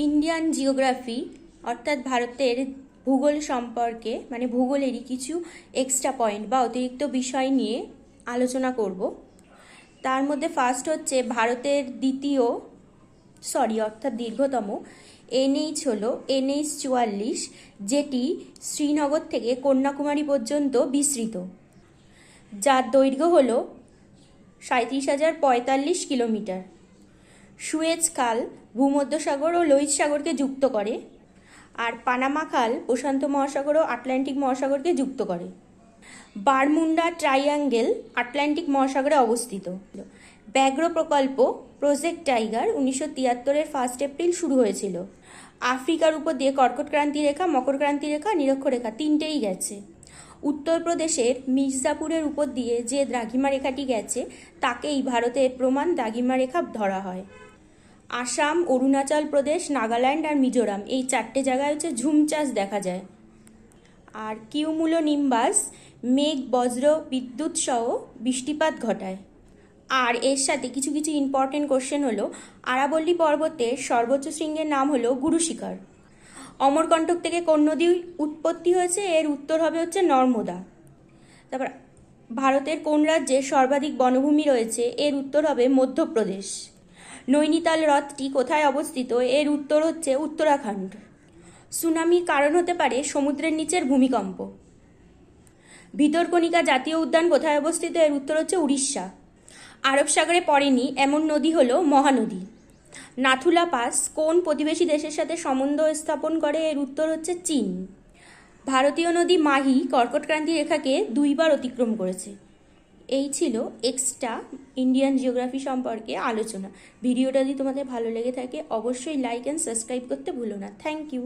Indian geography অর্থাৎ ভারতের ভূগোল সম্পর্কে মানে ভূগোলেরই কিছু এক্সট্রা পয়েন্ট বা অতিরিক্ত বিষয় নিয়ে আলোচনা করব। তার মধ্যে ফার্স্ট হচ্ছে ভারতের অর্থাৎ দীর্ঘতম এনএইচ হলো NH-44, যেটি শ্রীনগর থেকে কন্যাকুমারী পর্যন্ত বিস্তৃত, যার দৈর্ঘ্য হলো 37,045 কিলোমিটার। সুয়েজ খাল ভূমধ্যসাগর ও লোহিত সাগরকে যুক্ত করে, আর পানামা খাল প্রশান্ত মহাসাগর ও আটলান্টিক মহাসাগরকে যুক্ত করে। বারমুডা ট্রাইঅ্যাঙ্গেল আটলান্টিক মহাসাগরে অবস্থিত। ব্যাঘ্র প্রকল্প প্রজেক্ট টাইগার 1973-এর 1 এপ্রিল শুরু হয়েছিল। আফ্রিকার উপর দিয়ে কর্কট ক্রান্তি রেখা, মকর ক্রান্তি রেখা, নিরক্ষরেখা তিনটেই গেছে। উত্তরপ্রদেশের মির্জাপুরের উপর দিয়ে যে দ্রাঘিমা রেখাটি গেছে তাকেই ভারতের প্রমাণ দ্রাঘিমা রেখা ধরা হয়। আসাম, অরুণাচল প্রদেশ, নাগাল্যান্ড আর মিজোরাম এই 4টে জায়গায় হচ্ছে ঝুম চাষ দেখা যায়। আর কিউমুলোনিম্বাস মেঘ, বজ্র, বিদ্যুৎ সহ বৃষ্টিপাত ঘটায়। আর এর সাথে কিছু কিছু ইম্পর্টেন্ট কোশ্চেন হলো, আরাবল্লী পর্বতের সর্বোচ্চ শৃঙ্গের নাম হলো গুরু শিখর। অমরকণ্টক থেকে কোন নদীর উৎপত্তি হয়েছে? এর উত্তর হবে হচ্ছে নর্মদা। তারপর ভারতের কোন রাজ্যে সর্বাধিক বনভূমি রয়েছে? এর উত্তর হবে মধ্যপ্রদেশ। নৈনিতাল হ্রদটি কোথায় অবস্থিত? এর উত্তর হচ্ছে উত্তরাখণ্ড। সুনামির কারণ হতে পারে সমুদ্রের নিচের ভূমিকম্প। ভিতরকণিকা জাতীয় উদ্যান কোথায় অবস্থিত? এর উত্তর হচ্ছে উড়িষ্যা। আরব সাগরে পড়েনি এমন নদী হলো মহানদী। নাথুলা পাস কোন প্রতিবেশী দেশের সাথে সম্বন্ধ স্থাপন করে? এর উত্তর হচ্ছে চীন। ভারতীয় নদী মাহি কর্কট ক্রান্তি রেখাকে 2বার অতিক্রম করেছে। এই ছিল এক্সট্রা ইন্ডিয়ান জিওগ্রাফি সম্পর্কে আলোচনা। ভিডিওটা যদি তোমাদের ভালো লেগে থাকে অবশ্যই লাইক অ্যান্ড সাবস্ক্রাইব করতে ভুলো না। Thank you.